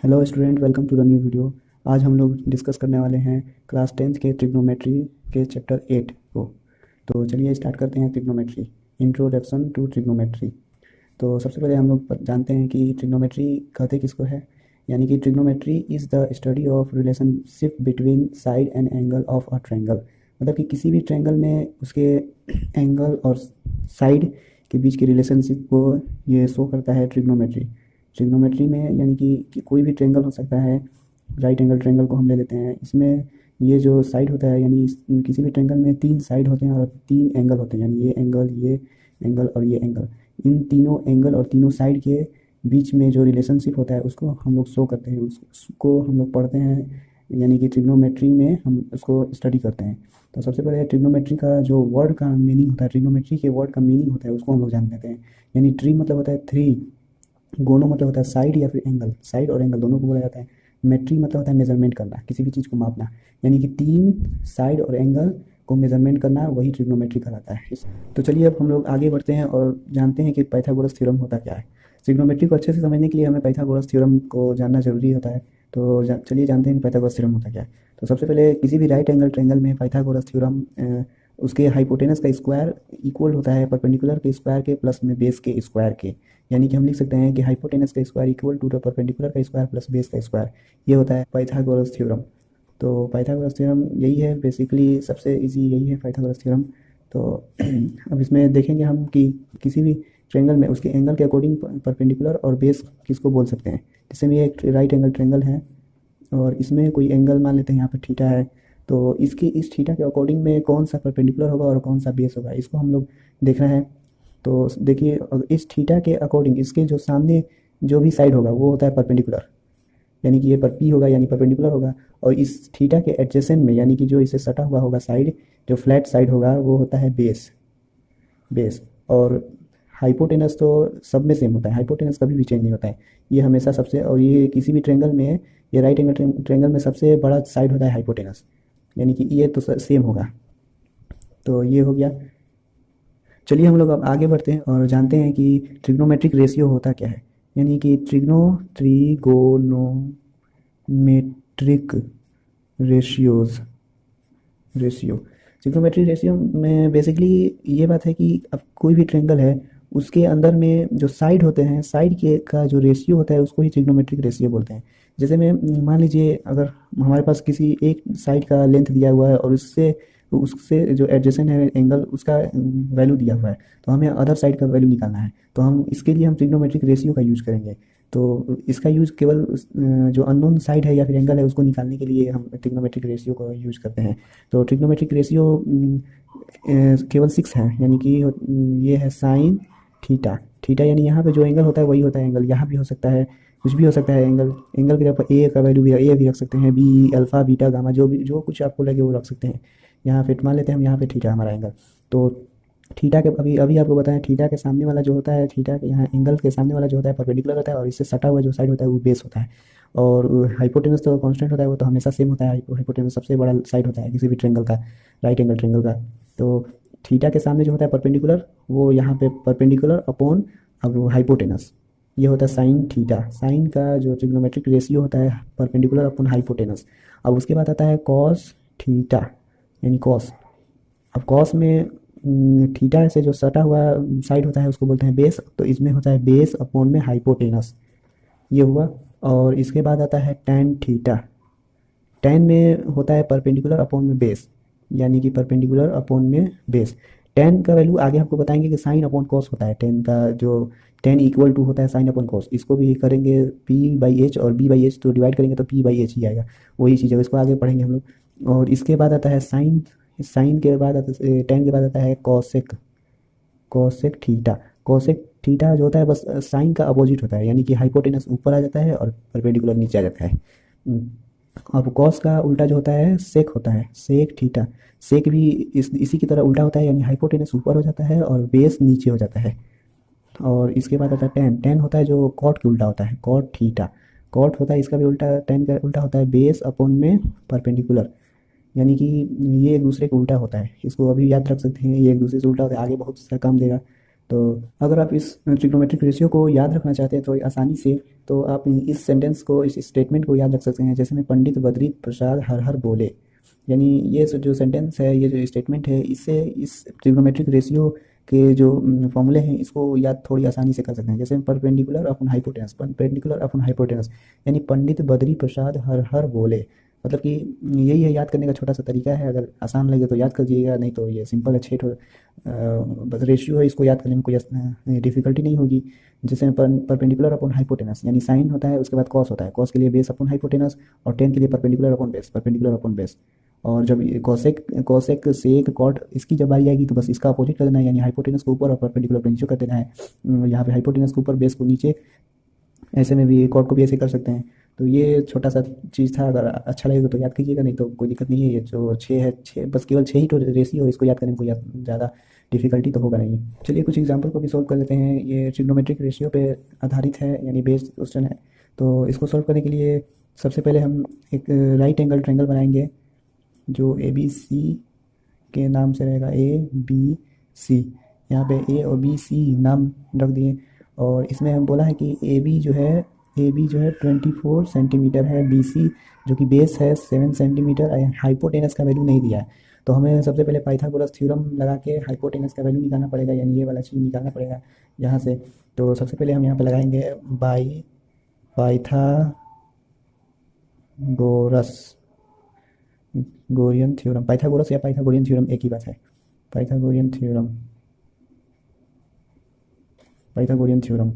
Hello student, welcome to the new video. आज हम लोग डिस्कस करने वाले हैं क्लास 10th के ट्रिग्नोमेट्री के चैप्टर 8 को। तो चलिए स्टार्ट करते हैं। Trigonometry, introduction to trigonometry. तो सबसे पहले हम लोग जानते हैं कि ट्रिग्नोमेट्री कहते किसको है। यानी कि trigonometry is the study of relationship between side and angle of a triangle. मतलब कि किसी भी ट्रायंगल में उसके एंगल और साइड के बीच की रिलेशनशिप को ये शो करता है ट्रिग्नोमेट्री। ट्रिग्नोमेट्री में यानी कि कोई भी ट्रायंगल हो सकता है। राइट एंगल ट्रायंगल को हम ले लेते हैं। इसमें ये जो साइड होता है, यानी किसी भी ट्रायंगल में 3 साइड होते हैं और 3 एंगल होते हैं, यानी ये एंगल और ये एंगल। इन तीनों एंगल और तीनों साइड के बीच में जो रिलेशनशिप होता है उसको हम लोग शो करते हैं, उसको हम लोग पढ़ते हैं। यानी कि ट्रिग्नोमेट्री में हम उसको स्टडी करते हैं। तो सबसे पहले ट्रिग्नोमेट्री का जो वर्ड का मीनिंग होता है, ट्रिग्नोमेट्री के वर्ड का मीनिंग होता है, उसको हम लोग जान लेते हैं। यानी ट्री मतलब होता है 3, गोनो मतलब होता है साइड या फिर एंगल, साइड और एंगल दोनों को बोला जाता है। मेट्री मतलब होता है मेजरमेंट करना, किसी भी चीज़ को मापना। यानी कि 3 साइड और एंगल को मेजरमेंट करना, वही ट्रिग्नोमेट्री कहलाता है। तो चलिए अब हम लोग आगे बढ़ते हैं और जानते हैं कि पाइथागोरस थ्योरम होता क्या है। ट्रिग्नोमेट्री को अच्छे से समझने के लिए हमें पाइथागोरस थ्योरम को जानना जरूरी होता है। तो चलिए जानते हैं कि पाइथागोरस थ्योरम होता क्या है। तो सबसे पहले किसी भी राइट एंगल ट्रायंगल में पाइथागोरस थ्योरम उसके हाइपोटेनस का स्क्वायर इक्वल होता है परपेंडिकुलर के स्क्वायर के प्लस में बेस के स्क्वायर के। यानी कि हम लिख सकते हैं कि हाइपोटेनस का square equal to the perpendicular का स्क्वायर प्लस बेस का स्क्वायर। ये होता है पाइथागोरस थ्योरम। तो पाइथागोरस थ्योरम यही है, बेसिकली सबसे इजी यही है पाइथागोरस थ्योरम। तो अब इसमें देखेंगे हम कि किसी भी ट्रायंगल में उसके एंगल के अकॉर्डिंग परपेंडिकुलर और बेस किसको बोल सकते हैं। जैसे में एक राइट एंगल ट्रायंगल है और इसमें कोई एंगल मान लेते हैं, यहाँ पर थीटा है। तो इसकी इस थीटा के अकॉर्डिंग में कौन सा परपेंडिकुलर होगा और कौन सा बेस होगा, इसको हम लोग देख रहे हैं। तो देखिए, इस थीटा के अकॉर्डिंग इसके जो सामने जो भी साइड होगा वो होता है परपेंडिकुलर। यानी कि ये पर पी होगा यानी परपेंडिकुलर होगा। और इस थीटा के एडजेसेंट में यानी कि जो इसे सटा हुआ होगा साइड, जो फ्लैट साइड होगा वो होता है बेस। बेस और हाइपोटेनस तो सब में सेम होता है, हाइपोटेनस कभी भी चेंज नहीं होता है। ये हमेशा सबसे, और ये किसी भी ट्रायंगल में, ये राइट एंगल ट्रायंगल में सबसे बड़ा साइड होता है हाइपोटेनस। यानी कि ये तो सेम होगा। तो ये हो गया। चलिए हम लोग अब आगे बढ़ते हैं और जानते हैं कि ट्रिग्नोमेट्रिक रेशियो होता क्या है। यानी कि trigonometric ratios ratio trigonometric ratio में बेसिकली ये बात है कि अब कोई भी ट्रायंगल है उसके अंदर में जो साइड होते हैं, साइड के का जो रेशियो होता है उसको ही ट्रिग्नोमेट्रिक रेशियो बोलते हैं। जैसे में मान लीजिए अगर हमारे पास किसी एक साइड का लेंथ दिया हुआ है और उससे उससे जो एडजेसेंट है एंगल, उसका वैल्यू दिया हुआ है, तो हमें अदर साइड का वैल्यू निकालना है। तो हम इसके लिए हम ट्रिग्नोमेट्रिक रेशियो का यूज़ करेंगे। तो इसका यूज़ केवल जो अननोन साइड है या फिर एंगल है उसको निकालने के लिए हम ट्रिग्नोमेट्रिक रेशियो को यूज़ करते हैं। तो ट्रिग्नोमेट्रिक रेशियो केवल 6 है। यानी कि ये है साइन थीटा। थीटा यानी यहाँ पे जो एंगल होता है वही होता है एंगल, यहाँ भी हो सकता है, कुछ भी हो सकता है। एंगल एंगल की जगह ए का वैल्यू भी ए भी रख सकते हैं, बी अल्फा बीटा गामा, जो भी जो कुछ आपको लगे वो रख सकते हैं। यहाँ पे मान लेते हैं हम, यहाँ पे थीटा हमारा एंगल। तो थीटा के अभी अभी आपको बताएं, थीटा के सामने वाला जो होता है, थीटा के यहाँ एंगल के सामने वाला जो होता है परपेंडिकुलर होता है और इससे सटा हुआ जो साइड होता है वो बेस होता है। और हाइपोटेनस तो कांस्टेंट होता है, वो तो हमेशा सेम होता है। हाइपोटेनस सबसे बड़ा साइड होता है किसी भी ट्रायंगल का, राइट एंगल ट्रायंगल का। तो थीटा के सामने जो होता है परपेंडिकुलर, वो यहाँ पे परपेंडिकुलर अपॉन अब हाइपोटेनस, ये होता है साइन थीटा। साइन का जो ट्रिग्नोमेट्रिक रेशियो होता है परपेंडिकुलर अपॉन हाइपोटेनस। अब उसके बाद आता है कॉस थीटा, यानी कॉस। अब कॉस में थीटा से जो सटा हुआ साइड होता है उसको बोलते हैं बेस। तो इसमें होता है बेस अपॉन में हाइपोटेनस, ये हुआ। और इसके बाद आता है टेन थीटा। टेन में होता है परपेंडिकुलर अपॉन में बेस, यानी कि परपेंडिकुलर अपॉन में बेस। टेन का वैल्यू आगे आपको बताएंगे कि साइन अपॉन कॉस होता है। टेन का जो टेन इक्वल टू होता है साइन अपॉन कॉस, इसको भी करेंगे पी बाई एच और बी बाई एच, तो डिवाइड करेंगे तो पी बाई एच ही आएगा, वही चीज़ है, इसको आगे पढ़ेंगे हम लोग। और इसके बाद आता है साइन। साइन के बाद आता है टेन के बाद आता है cosec. Cosec theta. Cosec theta जो होता है बस साइन का अपोजिट होता है, यानी कि हाइपोटेनस ऊपर आ जाता है और परपेंडिकुलर नीचे आ जाता है। अब कॉस का उल्टा जो होता है सेक होता है, सेक थीटा। सेक भी इसी की तरह उल्टा होता है, यानी हाइपोटेनस ऊपर हो जाता है और बेस नीचे हो जाता है। और इसके बाद आता है टेन। टेन होता है जो कॉट के उल्टा होता है, कॉट थीटा। कॉट होता है इसका भी उल्टा, टेन का उल्टा होता है बेस अपॉन में परपेंडिकुलर। यानी कि ये एक दूसरे को उल्टा होता है, इसको अभी याद रख सकते हैं, ये एक दूसरे से उल्टा होता है, आगे बहुत सा काम देगा। तो अगर आप इस ट्रिग्नोमेट्रिक रेशियो को याद रखना चाहते हैं तो आसानी से, तो आप इस सेंटेंस को, इस स्टेटमेंट को याद रख सकते हैं, जैसे में पंडित बद्री प्रसाद हर हर बोले। यानी ये जो सेंटेंस है, ये जो स्टेटमेंट है, इससे इस ट्रिग्नोमेट्रिक रेशियो के जो फॉर्मूले हैं इसको याद थोड़ी आसानी से कर सकते हैं। जैसे perpendicular upon hypotenuse, perpendicular upon hypotenuse, यानी पंडित बद्री प्रसाद हर हर बोले। मतलब कि यही है, याद करने का छोटा सा तरीका है। अगर आसान लगे तो याद कर दीजिएगा, नहीं तो ये सिंपल है, बस रेशियो है, इसको याद करने में कोई डिफिकल्टी नहीं होगी। जैसे परपेंडिकुलर अपॉन हाइपोटेनस, यानी साइन होता है, उसके बाद कॉस होता है, कॉस के लिए बेस अपॉन हाइपोटेनस, और टेन के लिए perpendicular upon base, perpendicular upon base. और जब कॉसेक कॉसेक सेक कॉट इसकी जब बारी आएगी तो बस इसका अपोजिट कर देना है, यानी हाइपोटेनस को ऊपर और परपेंडिकुलर को नीचे कर देना है। यहाँ पे हाइपोटेनस को ऊपर, बेस को नीचे, ऐसे में भी कॉट को भी ऐसे कर सकते हैं। तो ये छोटा सा चीज़ था, अगर अच्छा लगेगा तो याद कीजिएगा, नहीं तो कोई दिक्कत नहीं है। ये जो 6 है, 6 बस केवल 6 ही तो रेशियो है, इसको याद करने में कोई ज़्यादा डिफिकल्टी तो होगा नहीं। चलिए कुछ एग्जांपल को भी सॉल्व कर लेते हैं। ये ट्रिग्नोमेट्रिक रेशियो पे आधारित है, यानी बेस्ड क्वेश्चन है। तो इसको सॉल्व करने के लिए सबसे पहले हम एक राइट एंगल ट्रायंगल बनाएंगे, जो ए बी सी के नाम से रहेगा, ए बी सी। यहाँ पे ए और बी सी नाम रख दिए, और इसमें हम बोला है कि ए बी जो है 24 सेंटीमीटर है, बी सी जो कि बेस है 7 सेंटीमीटर, हाइपोटेनस का वैल्यू नहीं दिया है। तो हमें सबसे पहले पाइथागोरस थ्योरम लगा के हाइपोटेनस का वैल्यू निकालना पड़ेगा, यानी ये वाला चीज़ निकालना पड़ेगा यहाँ से। तो सबसे पहले हम यहाँ पे लगाएंगे बाई पाइथागोरस गोरियन थ्योरम, पाइथागोरस या पाइथागोरियन थ्योरम एक ही बात है। Pythagorean theorem, Pythagorean theorem,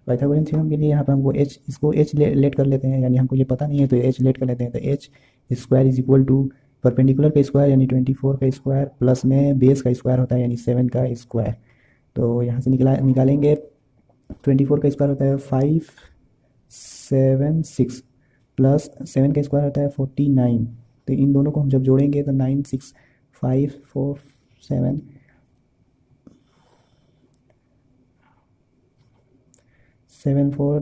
Pythagorean theorem के लिए यहाँ पर हमको एच, इसको एच लेट कर लेते हैं, यानी हमको ये पता नहीं है तो एच लेट कर लेते हैं। तो H square is equal to perpendicular का स्क्वायर यानी 24 का स्क्वायर, प्लस में बेस का स्क्वायर होता है यानी 7 का स्क्वायर। तो यहाँ से निकालेंगे 24 का स्क्वायर होता है 576, प्लस 7 का स्क्वायर होता है 49। तो इन दोनों को हम जब जोड़ेंगे तो 9 6 5 4 7 7 4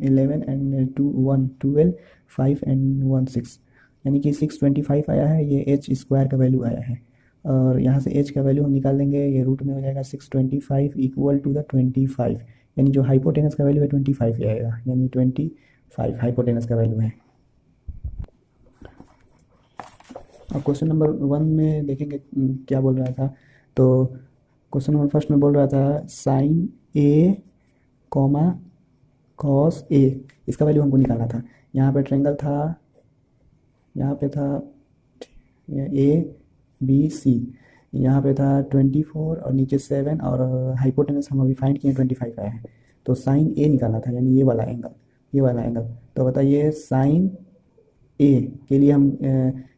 11 एंड 2 1 12 5 एंड 1 6, यानी कि 625 आया है। ये एच स्क्वायर का वैल्यू आया है, और यहाँ से एच का वैल्यू हम निकाल देंगे, ये रूट में हो जाएगा 625 इक्वल टू द 25, यानी जो हाइपोटेनस का वैल्यू है 25 ही आएगा, यानी 25 हाइपोटेनस का वैल्यू है। अब क्वेश्चन नंबर 1 में देखेंगे क्या बोल रहा था। तो क्वेश्चन नंबर फर्स्ट में बोल रहा था sign A comma cos A, इसका वैल्यू हमको निकालना था। यहाँ पे ट्रायंगल था, यहाँ पे था ए बी सी, यहाँ पे था 24 और नीचे 7, और हाइपोटेनस हम अभी फाइंड किए 25 आया है। तो साइन ए निकालना था, यानी ये वाला एंगल, ये वाला एंगल। तो बताइए साइन ए के लिए हम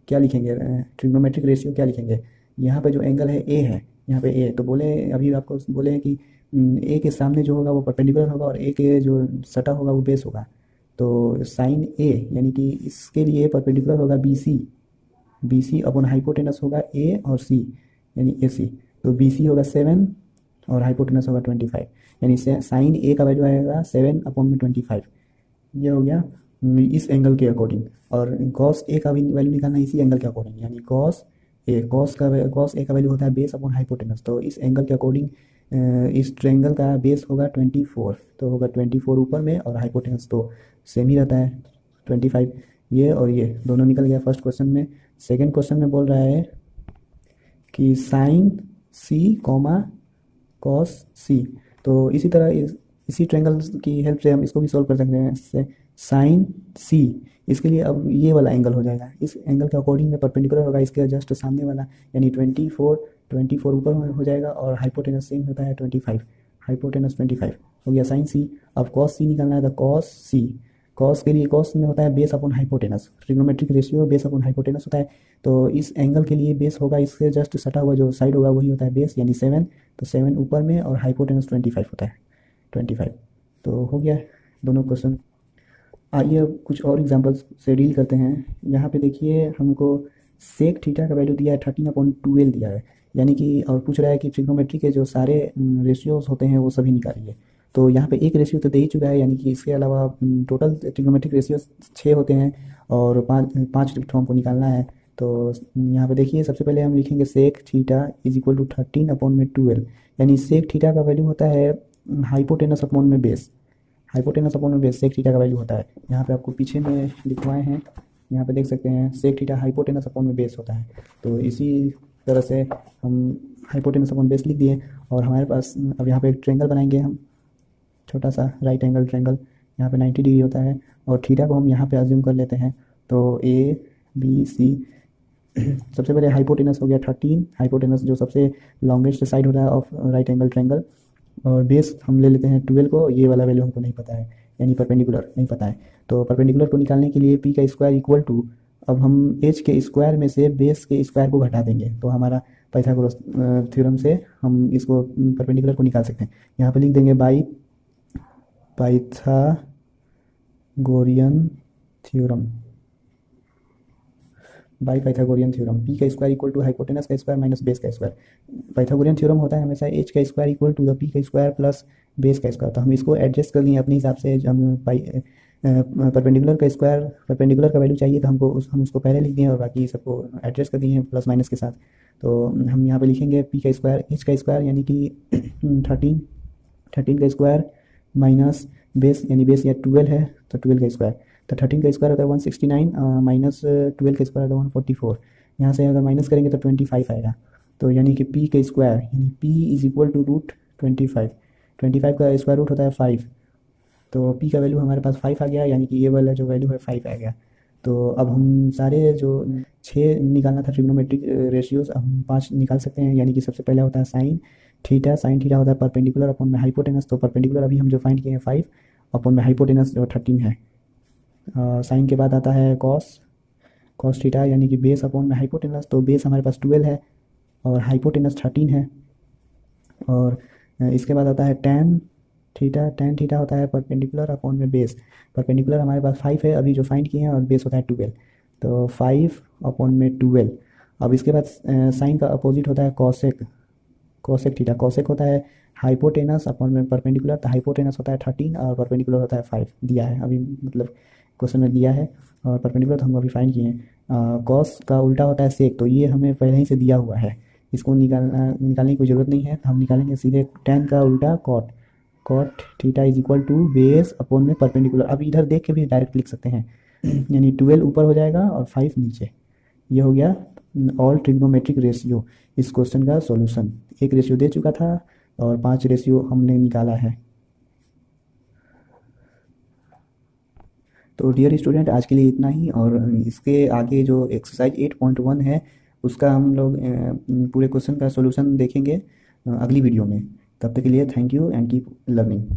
क्या लिखेंगे, ट्रिग्नोमेट्रिक रेशियो क्या लिखेंगे। यहाँ पे जो एंगल है ए है, यहाँ पे ए, तो बोले अभी आपको बोले हैं कि ए के सामने जो होगा वो परपेंडिकुलर होगा, और ए के जो सटा होगा वो बेस होगा। तो साइन ए यानी कि इसके लिए परपेंडिकुलर होगा बी सी अपॉन हाइपोटेनस होगा ए और सी, यानी ए सी। तो बी सी होगा 7 और हाइपोटेनस होगा 25, यानी साइन ए का वैल्यू आएगा 7 अपॉन में 25। ये हो गया इस एंगल के अकॉर्डिंग, और कॉस ए का भी वैल्यू निकालना इसी एंगल के अकॉर्डिंग, यानी कॉस ए का वैल्यू होता है बेस अपॉन हाइपोटेनस। तो इस एंगल के अकॉर्डिंग इस ट्रायंगल का बेस होगा 24, तो होगा 24 ऊपर में, और हाइपोटेनस तो सेम ही रहता है 25। ये और ये दोनों निकल गया फर्स्ट क्वेश्चन में। सेकंड क्वेश्चन में बोल रहा है कि साइन सी कॉमा कॉस सी। तो इसी तरह इसी ट्रायंगल की हेल्प से हम इसको भी सॉल्व कर सकते हैं। साइन सी, इसके लिए अब ये वाला एंगल हो जाएगा, इस एंगल के अकॉर्डिंग में परपेंडिकुलर होगा इसके जस्ट सामने वाला, यानी 24 ऊपर हो जाएगा, और हाइपोटेनस सेम होता है 25, हाइपोटेनस 25 हो गया साइन सी। अब कॉस सी निकालना है, तो कॉस सी, कॉस के लिए कॉस में होता है base upon hypotenuse, trigonometric ratio base upon hypotenuse होता है। तो इस एंगल के लिए बेस होगा, इससे जस्ट सटा हुआ जो साइड होगा वही होता है बेस, यानी 7, तो 7 ऊपर में, और हाइपोटेनस 25 होता है 25। तो हो गया दोनों क्वेश्चन। आइए अब कुछ और एग्जांपल्स से डील करते हैं। यहाँ पे देखिए हमको सेक थीटा का वैल्यू दिया है 13/12 दिया है, यानी कि, और पूछ रहा है कि ट्रिग्नोमेट्री के जो सारे रेशियोज होते हैं वो सभी निकालिए। तो यहाँ पे एक रेशियो तो दे ही चुका है, यानी कि इसके अलावा टोटल ट्रिग्नोमेट्रिक रेशियो 6 होते हैं, और पाँच तो हमको निकालना है। तो यहाँ पे देखिए सबसे पहले हम लिखेंगे sec theta is equal to 13/12, यानी सेक थीटा का वैल्यू होता है हाइपोटेनस अपॉन में बेस, हाइपोटेनस अपॉन में बेस सेक थीटा का वैल्यू होता है। यहाँ पे आपको पीछे में लिखवाए हैं, यहाँ पे देख सकते हैं सेक थीटा हाइपोटेनस अपॉन में बेस होता है। तो इसी तरह से हम हाइपोटेनस अपॉन बेस लिख दिए, और हमारे पास अब यहाँ पे एक ट्रेंगल बनाएंगे हम, छोटा सा राइट एंगल ट्रेंगल, यहाँ पे 90 डिग्री होता है, और थीटा को हम यहाँ पे अज्यूम कर लेते हैं। तो ए बी सी, सबसे पहले हाइपोटेनस हो गया 13, हाइपोटेनस जो सबसे लॉन्गेस्ट साइड होता है ऑफ राइट एंगल ट्रेंगल, और बेस हम ले लेते हैं 12 को, ये वाला वैल्यू हमको नहीं पता है, यानी परपेंडिकुलर नहीं पता है। तो परपेंडिकुलर को निकालने के लिए पी का स्क्वायर इक्वल टू, अब हम एच के स्क्वायर में से बेस के स्क्वायर को घटा देंगे, तो हमारा पाइथागोरस थ्योरम से हम इसको परपेंडिकुलर को निकाल सकते हैं। यहाँ पे लिख देंगे by Pythagorean theorem, by Pythagorean theorem, P का स्क्वायर इक्वल टू हाइपोटेनस का स्क्वायर माइनस बेस का स्क्वायर। पाइथागोरियन थ्योरम होता है हमेशा एच का square equal to the P का स्क्वायर प्लस बेस का स्क्वायर। तो हम इसको एडजस्ट कर लिए अपने हिसाब से, हम परपेंडिकुलर का स्क्वायर, परपेंडिकुलर का वैल्यू चाहिए तो हम उसको पहले लिख दिए और बाकी सबको एडजस्ट कर दिए हैं प्लस माइनस के साथ। तो हम यहाँ पे लिखेंगे पी का स्क्वायर एच का स्क्वायर यानी कि 13 का स्क्वायर माइनस बेस, यानी बेस या 12 है तो 12 का स्क्वायर, तो 13 का स्क्वायर होता है 169 माइनस 12 का स्क्वायर होता है 144। यहाँ से अगर माइनस करेंगे तो 25 आएगा। तो यानी कि पी का स्क्वायर यानी P is equal to root 25, 25 का स्क्वायर रूट होता है 5, तो पी का वैल्यू हमारे पास 5 आ गया, यानी कि ये वाला जो वैल्यू है 5 आ गया। तो अब हम सारे जो 6 निकालना था ट्रिग्नोमेट्रिक रेशियोज, हम 5 निकाल सकते हैं। यानी कि सबसे पहले होता है साइन थीटा, साइन थीटा होता है परपेंडिकुलर अपॉन में हाइपोटेनस, तो परपेंडिकुलर अभी हम जो फाइंड किए हैं 5 अपॉन में हाइपोटेनस जो 13 है। साइन के बाद आता है कॉस, कॉस थीटा यानी कि बेस अपॉन में हाइपोटेनस, तो बेस हमारे पास 12 है और हाइपोटेनस 13 है। और इसके बाद आता है टैन थीटा, टैन थीटा होता है परपेंडिकुलर अपॉन में बेस, परपेंडिकुलर हमारे पास 5 है अभी जो फाइंड किए हैं, और बेस होता है 12, तो 5 अपॉन में 12। अब इसके बाद साइन का अपोजिट होता है कॉसेक, कॉसेक थीटा, कॉसेक होता है हाइपोटेनस अपॉन में परपेंडिकुलर, तो हाइपोटेनस होता है 13 और परपेंडिकुलर होता है 5, दिया है अभी, मतलब क्वेश्चन में दिया है, और परपेंडिकुलर तो हम अभी फाइंड किए हैं। कॉस का उल्टा होता है सेक, तो ये हमें पहले ही से दिया हुआ है, इसको निकालने की कोई ज़रूरत नहीं है, हम निकालेंगे सीधे टैन का उल्टा cot, cot theta is equal to base upon में परपेंडिकुलर। अब इधर देख के भी डायरेक्ट लिख सकते हैं, यानी 12 ऊपर हो जाएगा और 5 नीचे। ये हो गया ऑल ट्रिग्नोमेट्रिक रेशियो, इस क्वेश्चन का सॉल्यूशन। एक रेशियो दे चुका था और 5 रेशियो हमने निकाला है। तो डियर स्टूडेंट आज के लिए इतना ही, और इसके आगे जो एक्सरसाइज 8.1 है उसका हम लोग पूरे क्वेश्चन का सॉल्यूशन देखेंगे अगली वीडियो में। तब तक के लिए thank you and keep learning.